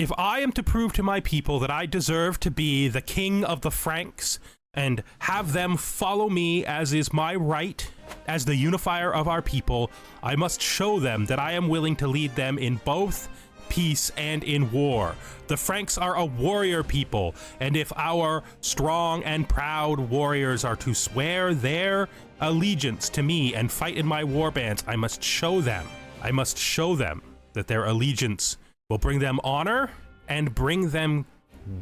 If I am to prove to my people that I deserve to be the king of the Franks and have them follow me as is my right as the unifier of our people, I must show them that I am willing to lead them in both peace and in war. The Franks are a warrior people, and if our strong and proud warriors are to swear their allegiance to me and fight in my war bands, I must show them that their allegiance will bring them honor and bring them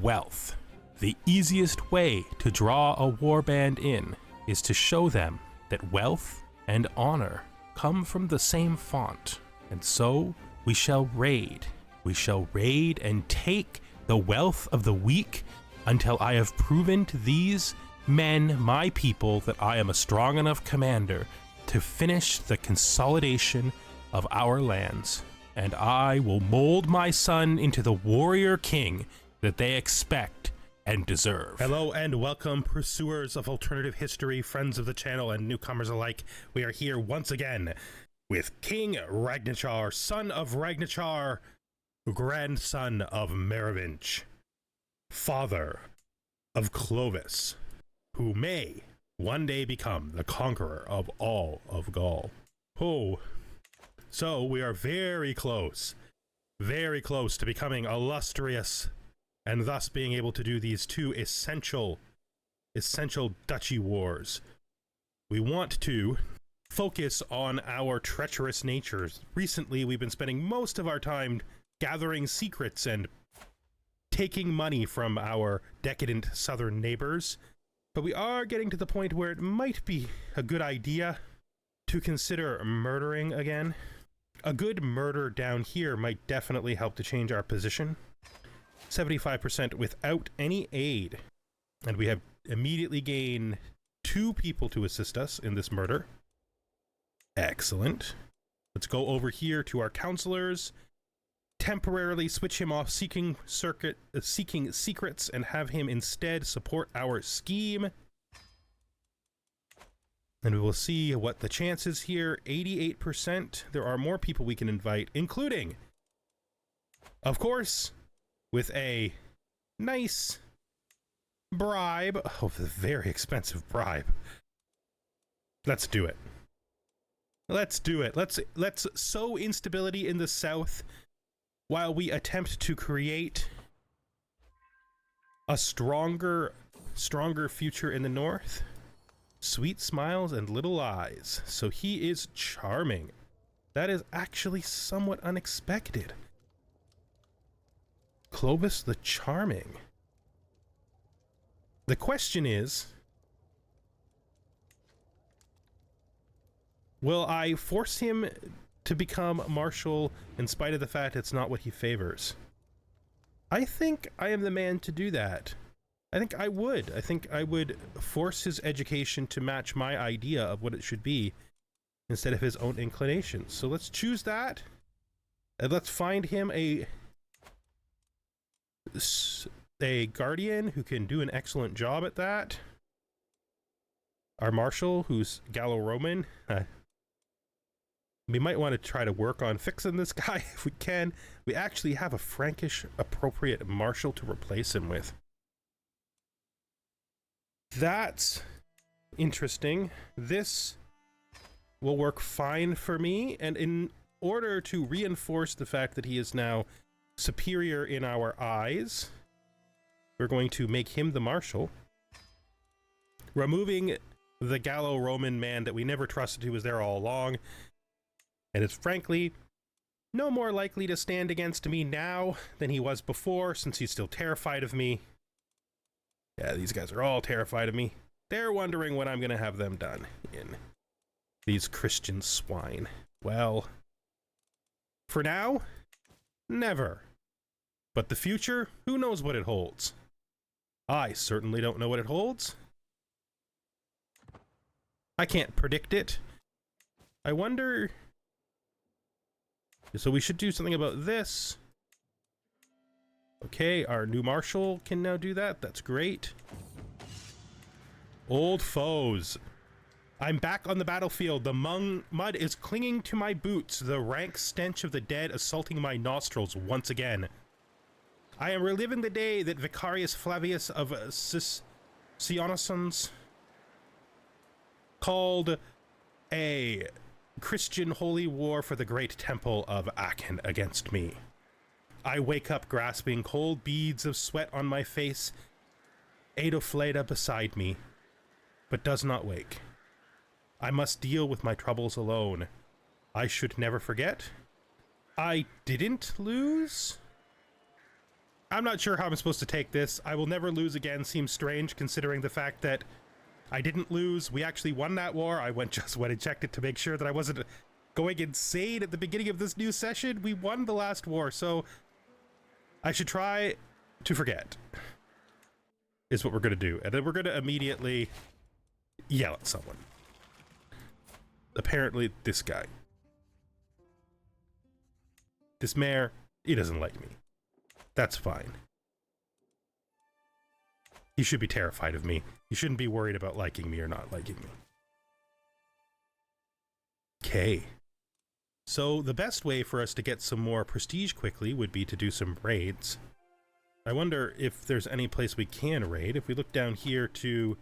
wealth. The easiest way to draw a warband in is to show them that wealth and honor come from the same font. And so we shall raid. We shall raid and take the wealth of the weak until I have proven to these men, my people, that I am a strong enough commander to finish the consolidation of our lands. And I will mold my son into the warrior king that they expect and deserve. Hello and welcome, pursuers of alternative history, friends of the channel, and newcomers alike. We are here once again with King Ragnachar, son of Ragnachar, grandson of Merovinch, father of Clovis, who may one day become the conqueror of all of Gaul. Oh, so we are very close to becoming illustrious and thus being able to do these two essential duchy wars. We want to focus on our treacherous natures. Recently, we've been spending most of our time gathering secrets and taking money from our decadent southern neighbors, but we are getting to the point where it might be a good idea to consider murdering again. A good murder down here might definitely help to change our position. 75% without any aid. And we have immediately gained 2 people to assist us in this murder. Excellent. Let's go over here to our counselors, temporarily switch him off seeking secrets and have him instead support our scheme. And we will see what the chances here. 88%. There are more people we can invite, including, of course, with a nice bribe. Oh, a very expensive bribe. Let's do it. Let's do it. Let's sow instability in the south while we attempt to create a stronger future in the north. Sweet smiles and little eyes. So he is charming. That is actually somewhat unexpected. Clovis the Charming. The question is, will I force him to become marshal in spite of the fact it's not what he favors? I think I am the man to do that. I think I would force his education to match my idea of what it should be instead of his own inclinations. So let's choose that, and let's find him a guardian who can do an excellent job at that. Our marshal, who's Gallo-Roman. We might want to try to work on fixing this guy if we can. We actually have a Frankish appropriate marshal to replace him with. That's interesting. This will work fine for me, and in order to reinforce the fact that he is now superior in our eyes, we're going to make him the marshal, removing the Gallo-Roman man that we never trusted, who was there all along, and is frankly no more likely to stand against me now than he was before, since he's still terrified of me. Yeah, these guys are all terrified of me. They're wondering when I'm gonna have them done in. These Christian swine. Well, for now, never. But the future, who knows what it holds? I certainly don't know what it holds. I can't predict it. I wonder... So we should do something about this. Okay, our new marshal can now do that. That's great. Old foes. I'm back on the battlefield. The mud is clinging to my boots. The rank stench of the dead assaulting my nostrils once again. I am reliving the day that Vicarius Flavius of Sionisons called a Christian holy war for the great temple of Aachen against me. I wake up grasping cold beads of sweat on my face, Adolfleda beside me, but does not wake. I must deal with my troubles alone. I should never forget. I didn't lose? I'm not sure how I'm supposed to take this. I will never lose again seems strange considering the fact that I didn't lose. We actually won that war. I went and checked it to make sure that I wasn't going insane at the beginning of this new session. We won the last war, so I should try to forget, is what we're going to do. And then we're going to immediately yell at someone. Apparently, this guy. This mayor, he doesn't like me. That's fine. He should be terrified of me. He shouldn't be worried about liking me or not liking me. Okay. So the best way for us to get some more prestige quickly would be to do some raids. I wonder if there's any place we can raid. If we look down here to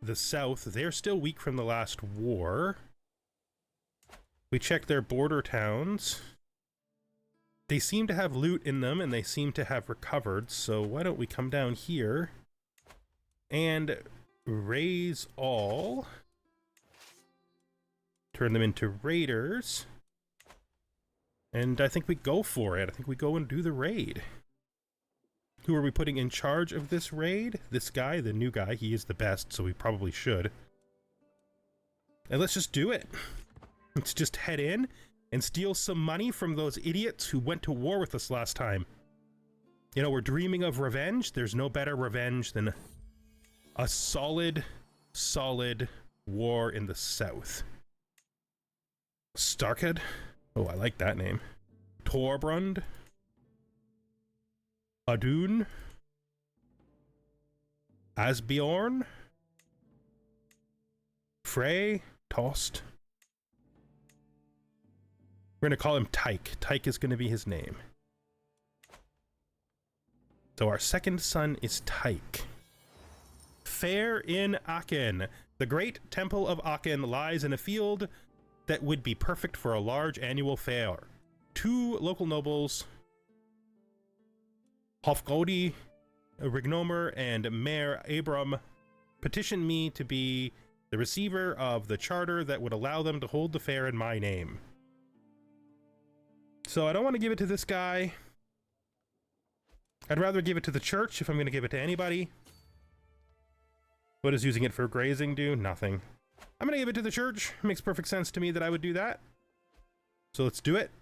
the south, they're still weak from the last war. We check their border towns. They seem to have loot in them, and they seem to have recovered, so why don't we come down here and raise all. Turn them into raiders. And I think we go for it. I think we go and do the raid. Who are we putting in charge of this raid? This guy, the new guy. He is the best, so we probably should. And let's just do it. Let's just head in and steal some money from those idiots who went to war with us last time. You know, we're dreaming of revenge. There's no better revenge than a solid war in the south. Starkad? Oh, I like that name. Torbrund? Adun? Asbjorn? Frey? Tost? We're going to call him Tyke. Tyke is going to be his name. So our second son is Tyke. Fair in Aachen. The great temple of Aachen lies in a field that would be perfect for a large annual fair. 2 local nobles, Hofgodi, Rignomer, and Mayor Abram, petitioned me to be the receiver of the charter that would allow them to hold the fair in my name. So I don't want to give it to this guy. I'd rather give it to the church if I'm going to give it to anybody. What does using it for grazing do? Nothing. I'm going to give it to the church. It makes perfect sense to me that I would do that. So let's do it.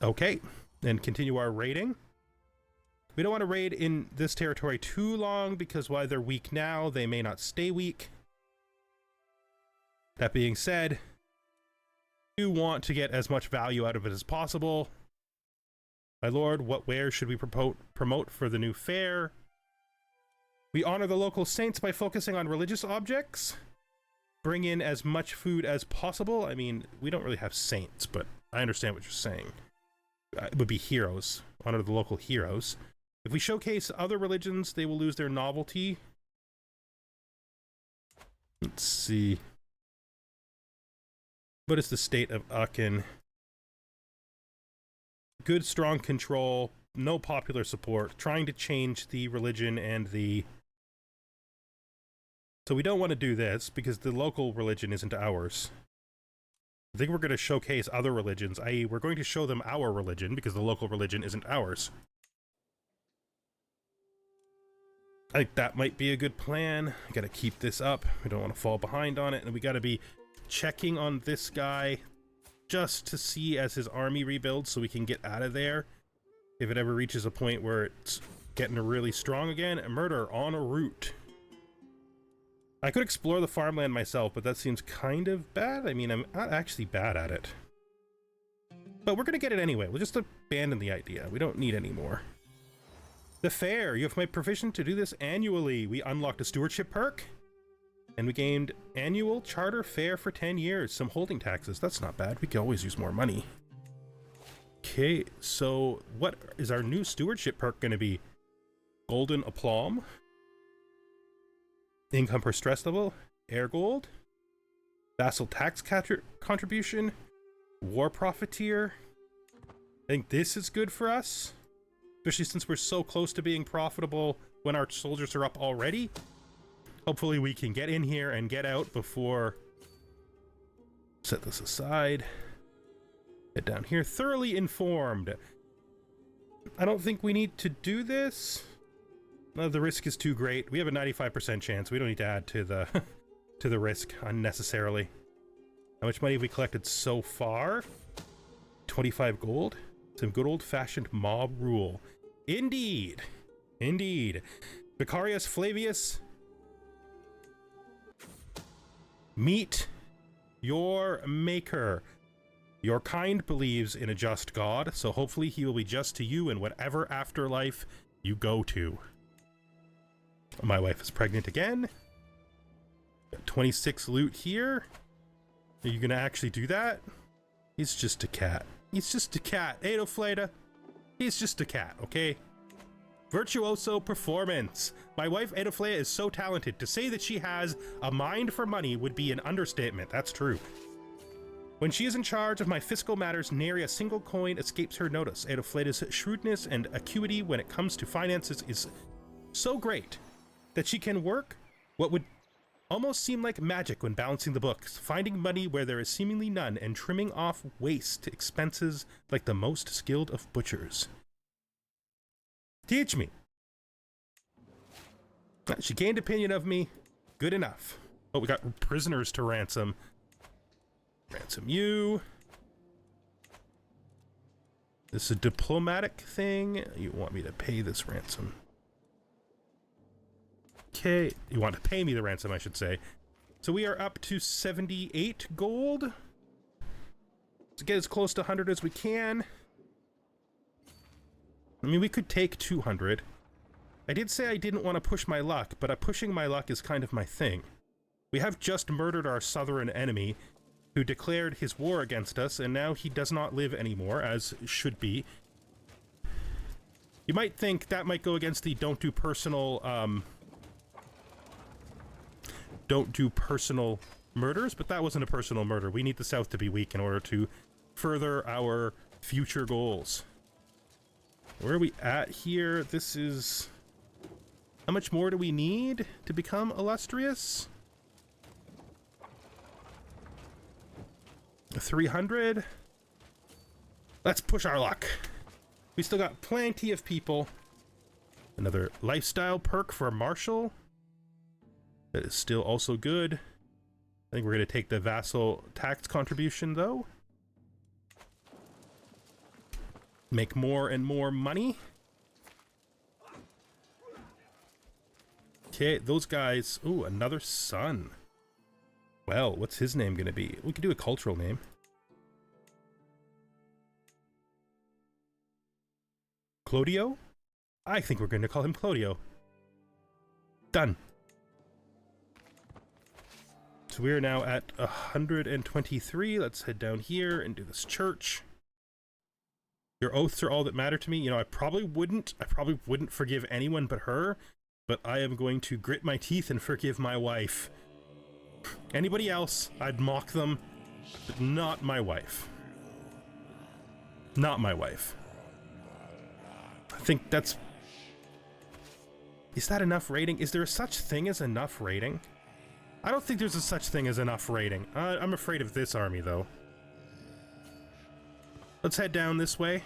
Okay. And continue our raiding. We don't want to raid in this territory too long because while they're weak now, they may not stay weak. That being said, we do want to get as much value out of it as possible. My lord, what wares should we promote for the new fair? We honor the local saints by focusing on religious objects. Bring in as much food as possible. I mean, we don't really have saints, but I understand what you're saying. It would be heroes. Honor the local heroes. If we showcase other religions, they will lose their novelty. Let's see. What is the state of Aachen? Good, strong control. No popular support. Trying to change the religion and the... So we don't want to do this because the local religion isn't ours. I think we're going to showcase other religions, i.e. we're going to show them our religion because the local religion isn't ours. I think that might be a good plan. I gotta keep this up. We don't want to fall behind on it, and we gotta be checking on this guy just to see as his army rebuilds so we can get out of there. If it ever reaches a point where it's getting really strong again. Murder en route. I could explore the farmland myself, but that seems kind of bad. I mean, I'm not actually bad at it. But we're gonna get it anyway. We'll just abandon the idea. We don't need any more. The fair. You have my provision to do this annually. We unlocked a stewardship perk. And we gained annual charter fair for 10 years. Some holding taxes. That's not bad. We could always use more money. Okay, so what is our new stewardship perk going to be? Golden Aplomb, income per stress level, air gold, vassal tax contribution, war profiteer. I think this is good for us, especially since we're so close to being profitable when our soldiers are up already. Hopefully we can get in here and get out before... Set this aside. Get down here. Thoroughly informed. I don't think we need to do this. No, the risk is too great. We have a 95% chance. We don't need to add to the to the risk unnecessarily. How much money have we collected so far? 25 gold. Some good old-fashioned mob rule. Indeed. Indeed. Vicarius Flavius. Meet your maker. Your kind believes in a just God, so hopefully he will be just to you in whatever afterlife you go to. My wife is pregnant again. Got 26 loot here. Are you gonna actually do that? He's just a cat. He's just a cat. Adoflata. He's just a cat, okay? Virtuoso performance. My wife Adoflea is so talented. To say that she has a mind for money would be an understatement. That's true. When she is in charge of my fiscal matters, nary a single coin escapes her notice. Adofleta's shrewdness and acuity when it comes to finances is so great that she can work what would almost seem like magic when balancing the books, finding money where there is seemingly none, and trimming off waste expenses like the most skilled of butchers. Teach me. She gained opinion of me. Good enough. Oh, we got prisoners to ransom. Ransom you. This is a diplomatic thing. You want me to pay this ransom. Okay, you want to pay me the ransom, I should say. So we are up to 78 gold. Let's get as close to 100 as we can. I mean, we could take 200. I did say I didn't want to push my luck, but pushing my luck is kind of my thing. We have just murdered our southern enemy, who declared his war against us, and now he does not live anymore, as should be. You might think that might go against the don't do personal murders, but that wasn't a personal murder. We need the South to be weak in order to further our future goals. Where are we at here? This is... How much more do we need to become illustrious? 300. Let's push our luck. We still got plenty of people. Another lifestyle perk for Marshal. That is still also good. I think we're going to take the vassal tax contribution, though. Make more and more money. Okay, those guys... Ooh, another son. Well, what's his name going to be? We could do a cultural name. Clodio? I think we're going to call him Clodio. Done. So we're now at 123. Let's head down here and do this church. Your oaths are all that matter to me. You know, I probably wouldn't forgive anyone but her, but I am going to grit my teeth and forgive my wife. Anybody else, I'd mock them, but not my wife. Not my wife. I think that's... Is that enough rating? Is there such thing as enough rating? I don't think there's a such thing as enough rating. I'm afraid of this army, though. Let's head down this way.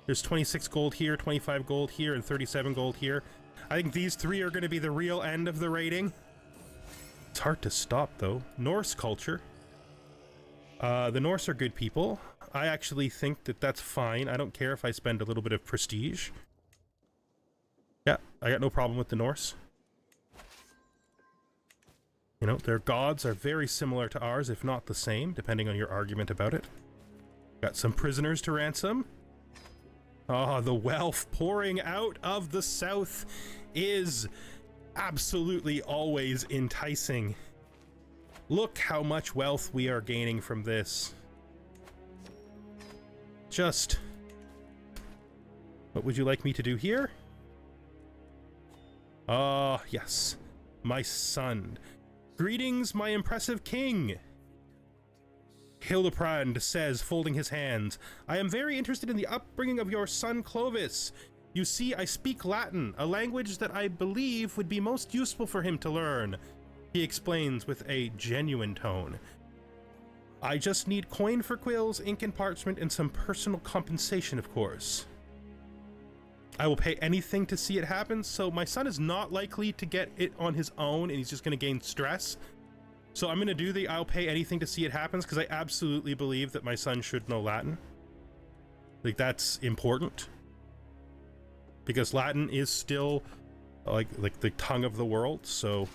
There's 26 gold here, 25 gold here, and 37 gold here. I think these three are going to be the real end of the rating. It's hard to stop, though. Norse culture. The Norse are good people. I actually think that that's fine. I don't care if I spend a little bit of prestige. Yeah, I got no problem with the Norse. You know, their gods are very similar to ours, if not the same, depending on your argument about it. Got some prisoners to ransom. Ah, the wealth pouring out of the South is absolutely always enticing. Look how much wealth we are gaining from this. just... What would you like me to do here? Ah, yes. My son. Greetings, my impressive king. Hildebrand says, folding his hands, I am very interested in the upbringing of your son Clovis. You see, I speak Latin, a language that I believe would be most useful for him to learn. He explains with a genuine tone. I just need coin for quills, ink and parchment, and some personal compensation, of course. I will pay anything to see it happen, so my son is not likely to get it on his own, and he's just going to gain stress. So I'm going to do the I'll pay anything to see it happens, because I absolutely believe that my son should know Latin. Like, that's important. Because Latin is still, like the tongue of the world, so...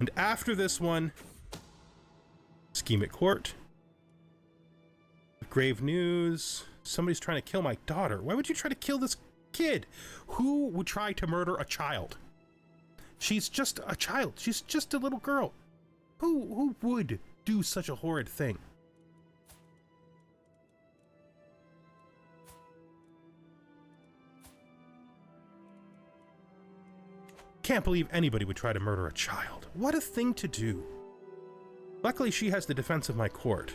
And after this one, scheme at court. Grave news. Somebody's trying to kill my daughter. Why would you try to kill this kid? Who would try to murder a child? She's just a child. She's just a little girl. Who would do such a horrid thing? Can't believe anybody would try to murder a child. What a thing to do. Luckily, she has the defense of my court.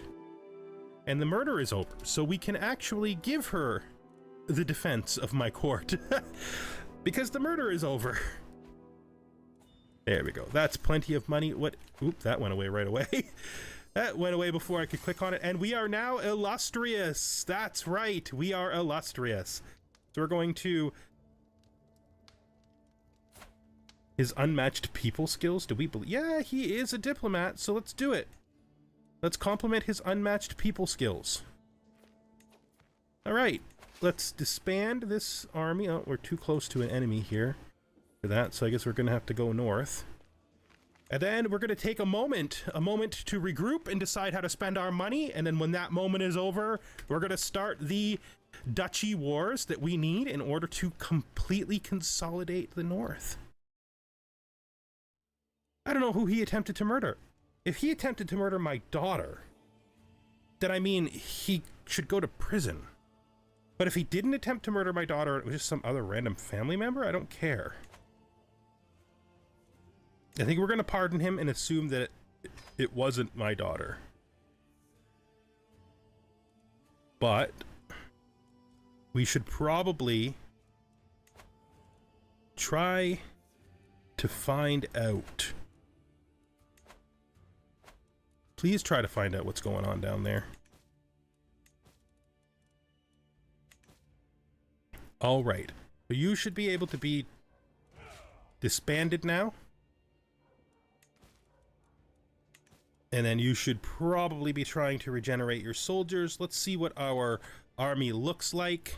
And the murder is over, so we can actually give her the defense of my court. Because the murder is over. There we go. That's plenty of money. What? Oop, that went away right away. That went away before I could click on it. And we are now illustrious. That's right. We are illustrious. So we're going to... His unmatched people skills? Do we believe? Yeah, he is a diplomat, so let's do it. Let's compliment his unmatched people skills. All right. Let's disband this army. Oh, we're too close to an enemy here for that, so I guess we're going to have to go north. And then we're going to take a moment to regroup and decide how to spend our money. And then when that moment is over, we're going to start the duchy wars that we need in order to completely consolidate the north. I don't know who he attempted to murder. If he attempted to murder my daughter, then I mean, he should go to prison. But if he didn't attempt to murder my daughter, it was just some other random family member, I don't care. I think we're going to pardon him and assume that it wasn't my daughter. But we should probably try to find out. Please try to find out what's going on down there. All right. So you should be able to be disbanded now. And then you should probably be trying to regenerate your soldiers. Let's see what our army looks like.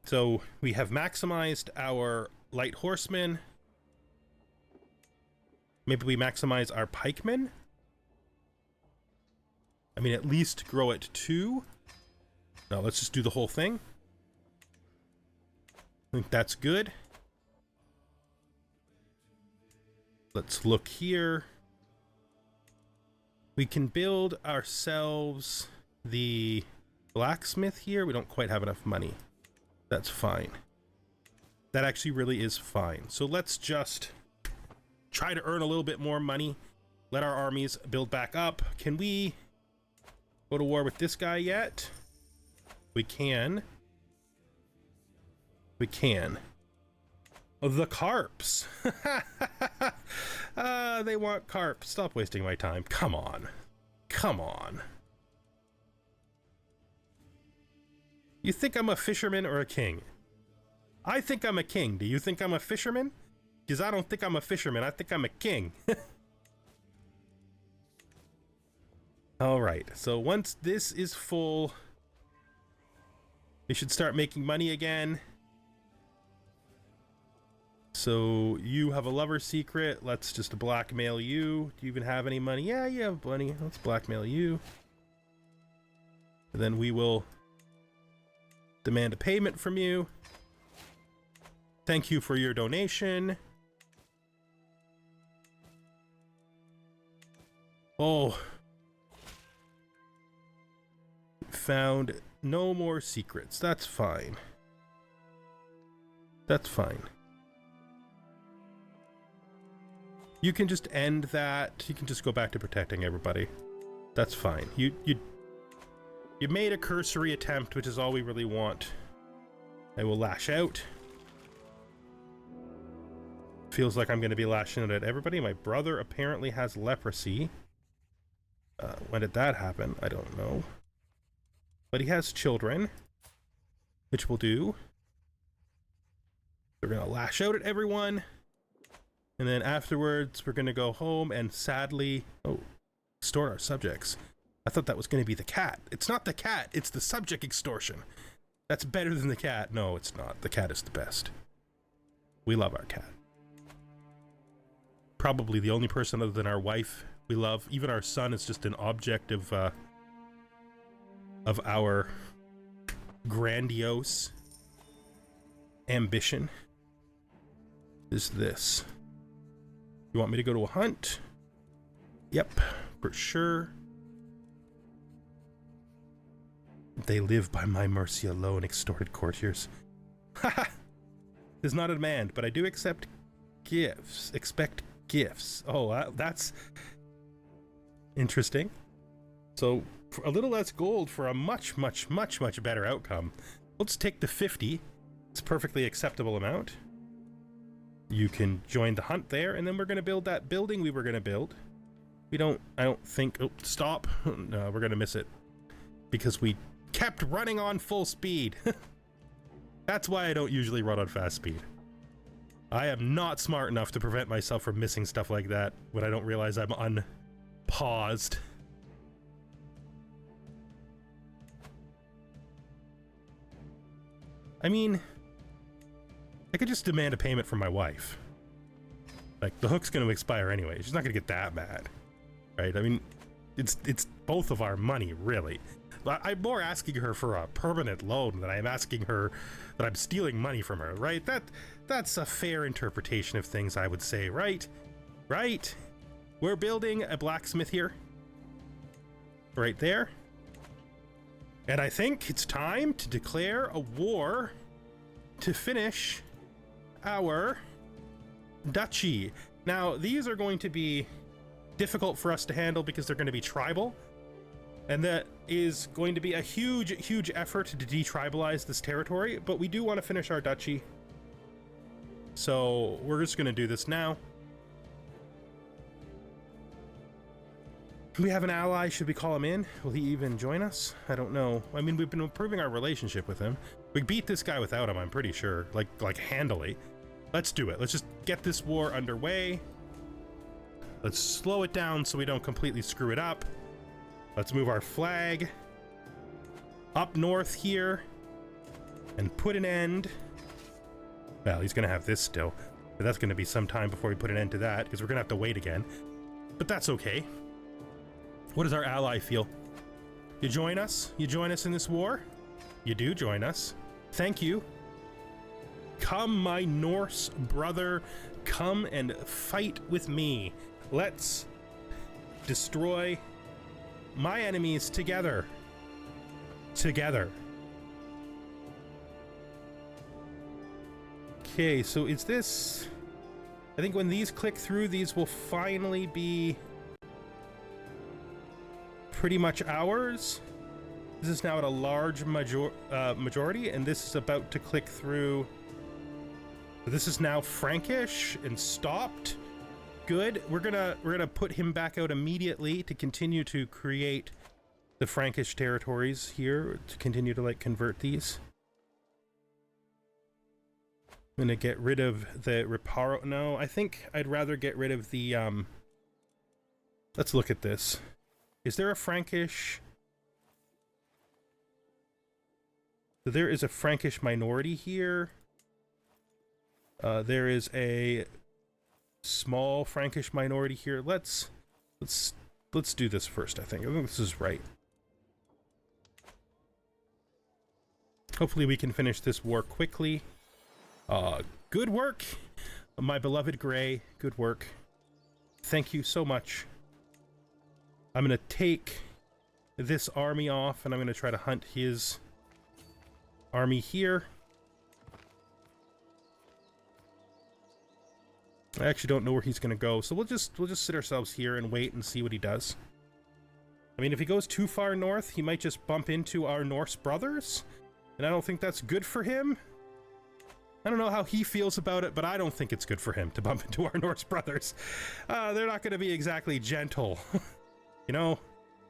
So we have maximized our light horsemen. Maybe we maximize our pikemen. I mean, at least grow it 2. No, let's just do the whole thing. I think that's good. Let's look here. We can build ourselves the blacksmith here. We don't quite have enough money. That's fine. That actually really is fine. So let's just try to earn a little bit more money. Let our armies build back up. Can we go to war with this guy yet? We can. We can. The carps. They want carp. Stop wasting my time. Come on. Come on. You think I'm a fisherman or a king? I think I'm a king. Do you think I'm a fisherman? Because I don't think I'm a fisherman. I think I'm a king. All right. So once this is full, we should start making money again. So you have a lover secret. Let's just blackmail you. Do you even have any money? Yeah, you have money. Let's blackmail you. And then we will demand a payment from you. Thank you for your donation. Oh, Found no more secrets. That's fine. That's fine. You can just end that. You can just go back to protecting everybody. That's fine. You made a cursory attempt, which is all we really want. I will lash out. Feels like I'm going to be lashing out at everybody. My brother apparently has leprosy. When did that happen? I don't know. But he has children, which will do. We're going to lash out at everyone. And then afterwards, we're going to go home and sadly... Oh, extort our subjects. I thought that was going to be the cat. It's not the cat, it's the subject extortion. That's better than the cat. No, it's not. The cat is the best. We love our cat. Probably the only person other than our wife we love. Even our son is just an object of our grandiose ambition. Is this? You want me to go to a hunt? Yep, for sure. They live by my mercy alone, extorted courtiers. Haha! Is not a demand, but I do accept gifts. Expect gifts. Oh, that's interesting. So, for a little less gold for a much better outcome. Let's take the 50. It's a perfectly acceptable amount. You can join the hunt there, and then we're going to build that building we were going to build. I don't think... Oh, stop. No, we're going to miss it. Because we kept running on full speed. That's why I don't usually run on fast speed. I am not smart enough to prevent myself from missing stuff like that when I don't realize I'm unpaused. I mean... I could just demand a payment from my wife. Like, the hook's gonna expire anyway. She's not gonna get that mad. Right? I mean, it's both of our money, really. I'm more asking her for a permanent loan than I'm asking her that I'm stealing money from her, right? That's a fair interpretation of things, I would say, right? Right? We're building a blacksmith here. Right there. And I think it's time to declare a war to finish our duchy. Now, these are going to be difficult for us to handle because they're going to be tribal, and that is going to be a huge effort to detribalize this territory, but we do want to finish our duchy, so we're just going to do this now. We have an ally. Should we call him in? Will he even join us? I don't know. I mean, we've been improving our relationship with him. We beat this guy without him, I'm pretty sure. Like handily. Let's do it. Let's just get this war underway. Let's slow it down so we don't completely screw it up. Let's move our flag up north here and put an end. Well, he's gonna have this still, but that's gonna be some time before we put an end to that because we're gonna have to wait again. But that's okay. What does our ally feel? You join us? You join us in this war? You do join us. Thank you. Come, my Norse brother. Come and fight with me. Let's destroy my enemies together. Together. Okay, so is this... I think when these click through, these will finally be pretty much ours. This is now at a large majority, and this is about to click through. This is now Frankish and stopped. Good. We're gonna put him back out immediately to continue to create the Frankish territories here, to continue to like convert these. I'm gonna get rid of the Reparo. No, I think I'd rather get rid of the let's look at this. Is there a Frankish? So there is a Frankish minority here. There is a small Frankish minority here. Let's do this first. I think this is right. Hopefully we can finish this war quickly. Good work, my beloved Gray. Good work. Thank you so much. I'm gonna take this army off, and I'm going to try to hunt his army here. I actually don't know where he's going to go, so we'll just sit ourselves here and wait and see what he does. I mean, if he goes too far north, he might just bump into our Norse brothers, and I don't think that's good for him. I don't know how he feels about it, but I don't think it's good for him to bump into our Norse brothers. They're not going to be exactly gentle. You know,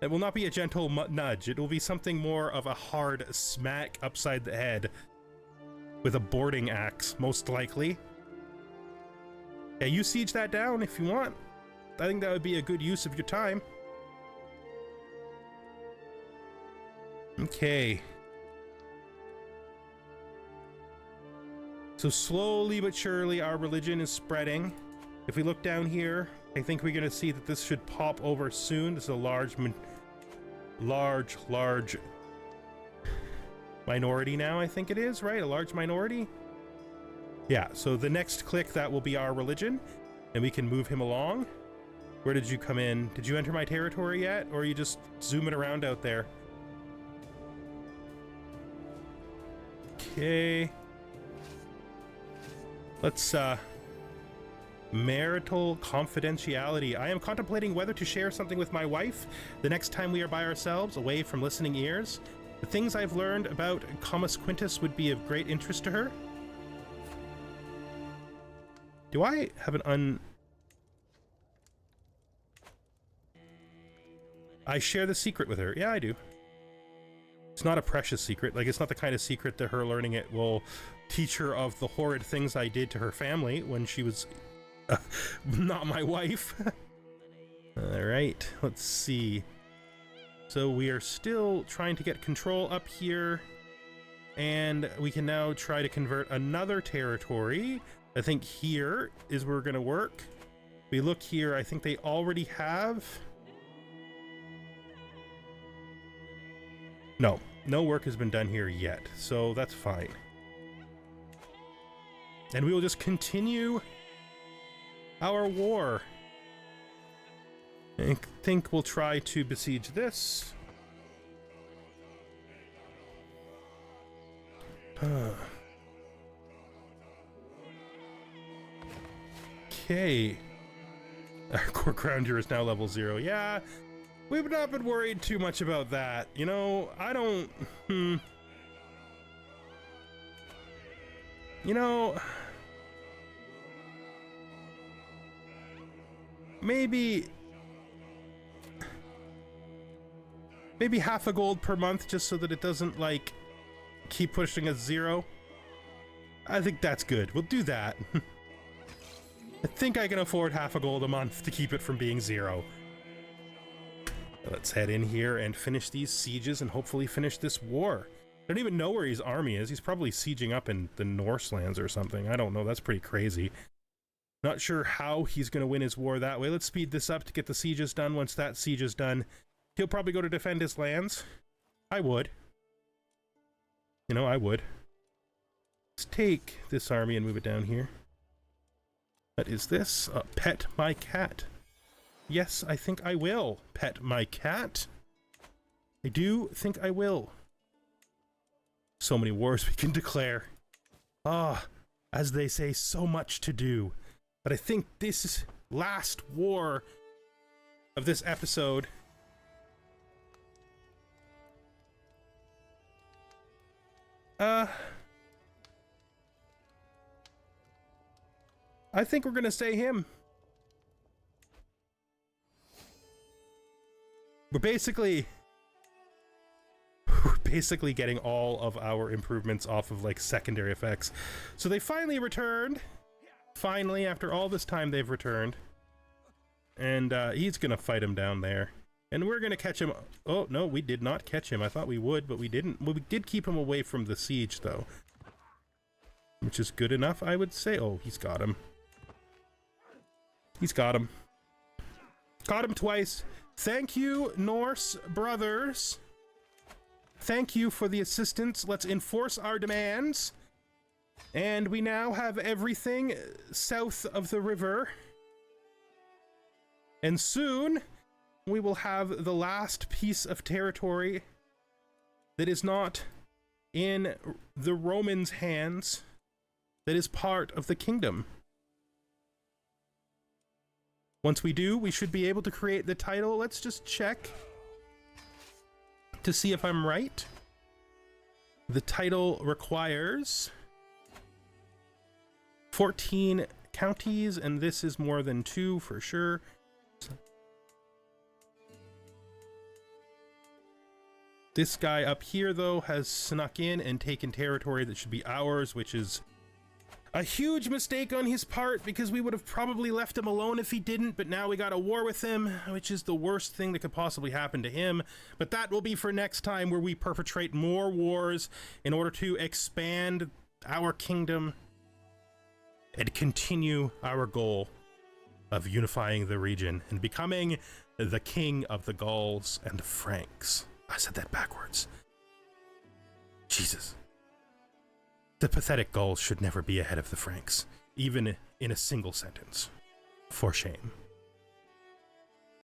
it will not be a gentle nudge. It will be something more of a hard smack upside the head with a boarding axe, most likely. Yeah, you siege that down if you want. I think that would be a good use of your time. Okay. So slowly but surely our religion is spreading. If we look down here, I think we're going to see that this should pop over soon. This is a large minority now, I think it is, right? A large minority? Yeah, so the next click, that will be our religion, and we can move him along. Where did you come in? Did you enter my territory yet, or are you just zooming around out there? Okay. Let's, marital confidentiality. I am contemplating whether to share something with my wife the next time we are by ourselves, away from listening ears. The things I've learned about Comus Quintus would be of great interest to her. Do I have an I share the secret with her. Yeah, I do. It's not a precious secret. Like, it's not the kind of secret that her learning it will teach her of the horrid things I did to her family when she was not my wife. All right, let's see. So we are still trying to get control up here, and we can now try to convert another territory. I think here is where we're going to work. We look here, I think they already have... No work has been done here yet, so that's fine. And we will just continue our war. I think we'll try to besiege this. Okay. Our core grounder is now level 0. Yeah, we've not been worried too much about that. You know, I don't... You know... Maybe half a gold per month, just so that it doesn't, like, keep pushing us 0. I think that's good. We'll do that. I think I can afford half a gold a month to keep it from being 0. Let's head in here and finish these sieges and hopefully finish this war. I don't even know where his army is. He's probably sieging up in the Norse lands or something. I don't know. That's pretty crazy. Not sure how he's going to win his war that way. Let's speed this up to get the sieges done. Once that siege is done, he'll probably go to defend his lands. I would. You know, I would. Let's take this army and move it down here. What is this? Pet my cat. Yes, I think I will pet my cat. I do think I will. So many wars we can declare. As they say, so much to do. But I think this is last war of this episode. I think we're gonna say him. We're basically getting all of our improvements off of, like, secondary effects. So they finally returned. Finally, after all this time, they've returned. And he's gonna fight him down there. And we're gonna catch him. Oh, no, we did not catch him. I thought we would, but we didn't. Well, we did keep him away from the siege, though. Which is good enough, I would say. Oh, he's got him. He's got him. Got him twice. Thank you, Norse brothers. Thank you for the assistance. Let's enforce our demands. And we now have everything south of the river. And soon, we will have the last piece of territory that is not in the Romans' hands, that is part of the kingdom. Once we do, we should be able to create the title. Let's just check to see if I'm right. The title requires 14 counties, and this is more than 2 for sure. This guy up here, though, has snuck in and taken territory that should be ours, which is a huge mistake on his part, because we would have probably left him alone if he didn't, but now we got a war with him, which is the worst thing that could possibly happen to him. But that will be for next time, where we perpetrate more wars in order to expand our kingdom and continue our goal of unifying the region and becoming the king of the Gauls and Franks. I said that backwards. Jesus. The pathetic Gauls should never be ahead of the Franks, even in a single sentence. For shame.